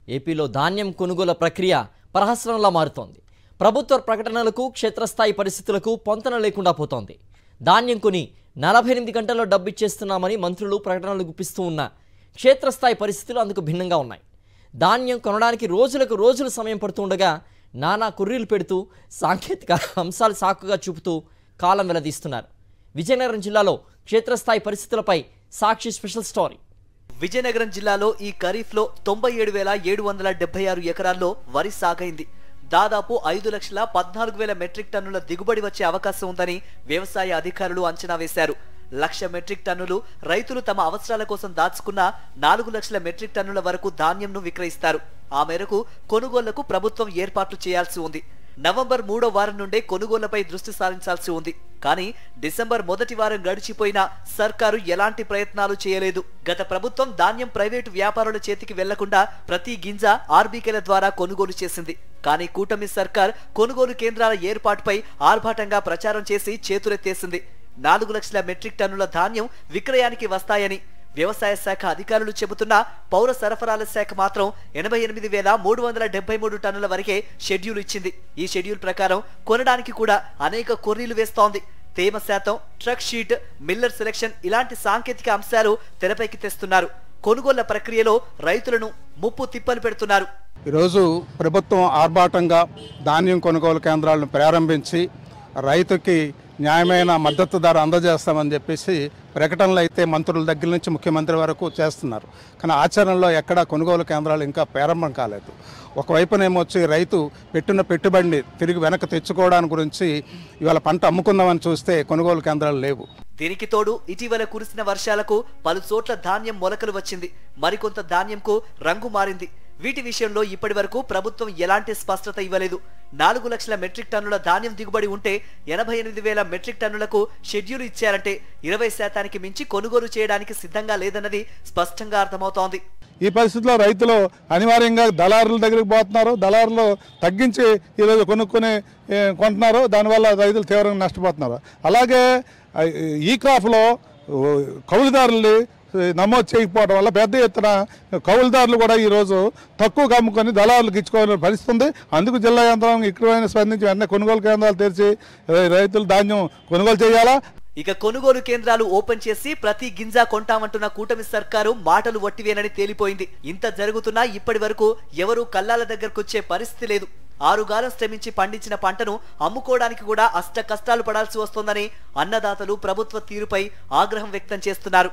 ఏపీలో ధాన్యం కొనుగోలు ప్రక్రియ ప్రహసనంలా మారుతోంది. ప్రభుత్వ ప్రకటనలకు క్షేత్రస్థాయి పరిస్థితులకు పొంతన లేకుండా పోతోంది. ధాన్యం కొని 48 గంటల్లో డబ్బు ఇచ్చేస్తున్నామని మంత్రులు ప్రకటనలు గుప్పిస్తూ ఉన్న క్షేత్రస్థాయి పరిస్థితులు అందుకు భిన్నంగా ఉన్నాయి. ధాన్యం కొనడానికి రోజులకు రోజులు సమయం పడుతుండగా నానా కుర్రీలు పెడుతూ సాంకేతిక అంశాలు సాకుగా చూపుతూ కాలం వెల్లదీస్తున్నారు. విజయనగరం జిల్లాలో క్షేత్రస్థాయి పరిస్థితులపై సాక్షి స్పెషల్ స్టోరీ. విజయనగరం జిల్లాలో ఈ ఖరీఫ్లో 97,776 ఎకరాల్లో వరి సాగైంది. దాదాపు 5,14,000 మెట్రిక్ టన్నుల దిగుబడి వచ్చే అవకాశం ఉందని వ్యవసాయ అధికారులు అంచనా వేశారు. 1,00,000 మెట్రిక్ టన్నులు రైతులు తమ అవసరాల కోసం దాచుకున్న 4,00,000 మెట్రిక్ టన్నుల వరకు ధాన్యంను విక్రయిస్తారు. ఆ మేరకు కొనుగోళ్లకు ప్రభుత్వం ఏర్పాట్లు చేయాల్సి ఉంది. నవంబర్ 3వ వారం నుండే కొనుగోళ్లపై దృష్టి సారించాల్సి ఉంది. కానీ డిసెంబర్ మొదటి వారం గడిచిపోయినా సర్కారు ఎలాంటి ప్రయత్నాలు చేయలేదు. గత ప్రభుత్వం ధాన్యం ప్రైవేటు వ్యాపారుల చేతికి వెళ్లకుండా ప్రతి గింజ ఆర్బీకేల ద్వారా కొనుగోలు చేసింది. కానీ కూటమి సర్కార్ కొనుగోలు కేంద్రాల ఏర్పాటుపై ఆర్భాటంగా ప్రచారం చేసి చేతులెత్తేసింది. 4,00,000 మెట్రిక్ టన్నుల ధాన్యం విక్రయానికి వస్తాయని వ్యవసాయ శాఖ అధికారులు చెబుతున్నా పౌర సరఫరాల శాఖ మాత్రం 88,373 టన్నుల వరకే షెడ్యూల్ ఇచ్చింది. ఈ షెడ్యూల్ ప్రకారం కొనడానికి కూడా అనేక కొర్రీలు వేస్తోంది. తేమ శాతం, ట్రక్ షీట్, మిల్లర్ సెలెక్షన్ ఇలాంటి సాంకేతిక అంశాలు తెరపైకి తెస్తున్నారు. కొనుగోళ్ల ప్రక్రియలో రైతులను ముప్పు తిప్పలు పెడుతున్నారు. ఈరోజు ప్రభుత్వం ఆర్భాటంగా ధాన్యం కొనుగోలు కేంద్రాలను ప్రారంభించి రైతుకి న్యాయమైన మద్దతు ధర అందజేస్తామని చెప్పేసి ప్రకటనలు అయితే మంత్రుల దగ్గర నుంచి ముఖ్యమంత్రి వరకు చేస్తున్నారు. కానీ ఆచరణలో ఎక్కడా కొనుగోలు కేంద్రాలు ఇంకా ప్రారంభం కాలేదు. ఒకవైపునేమొచ్చి రైతు పెట్టిన పెట్టుబడిని తిరిగి వెనక్కి తెచ్చుకోవడానికి గురించి ఇవాళ పంట అమ్ముకుందామని చూస్తే కొనుగోలు కేంద్రాలు లేవు. దీనికి తోడు ఇటీవల కురిసిన వర్షాలకు పలు చోట్ల ధాన్యం మొలకలు వచ్చింది. మరికొంత ధాన్యంకు రంగు మారింది. వీటి విషయంలో ఇప్పటి వరకు ప్రభుత్వం ఎలాంటి స్పష్టత ఇవ్వలేదు. 4,00,000 మెట్రిక్ టన్నుల ధాన్యం దిగుబడి ఉంటే 88,000 మెట్రిక్ టన్నులకు షెడ్యూల్ ఇచ్చారంటే 20% మించి కొనుగోలు చేయడానికి సిద్ధంగా లేదన్నది స్పష్టంగా అర్థమవుతోంది. ఈ పరిస్థితిలో రైతులు అనివార్యంగా దళారుల దగ్గరికి పోతున్నారు. దళారులు తగ్గించి ఈరోజు కొంటున్నారు. దానివల్ల రైతులు తీవ్రంగా నష్టపోతున్నారు. అలాగే ఈ క్రాప్లో కౌలుదారులు నమోదు చేయకపోవడం వల్ల పెద్ద ఎత్తున కౌలుదారులు కూడా ఈరోజు తక్కువ అమ్ముకొని దళారులకు ఇచ్చుకోవాలని పరిస్థితి ఉంది. అందుకు జిల్లా యంత్రాంగం ఇక్కడైనా స్పందించి వెంటనే కొనుగోలు కేంద్రాలు తెరిచి రైతులు ధాన్యం కొనుగోలు చేయాలా. ఇక కొనుగోలు కేంద్రాలు ఓపెన్ చేసి ప్రతి గింజ కొంటామంటున్న కూటమి సర్కారు మాటలు వట్టివేనని తేలిపోయింది. ఇంత జరుగుతున్నా ఇప్పటి వరకు ఎవరూ కల్లాల దగ్గరకొచ్చే పరిస్థితి లేదు. 6 గాలం శ్రమించి పండించిన పంటను అమ్ముకోవడానికి కూడా అష్ట కష్టాలు పడాల్సి వస్తోందని అన్నదాతలు ప్రభుత్వ తీరుపై ఆగ్రహం వ్యక్తం చేస్తున్నారు.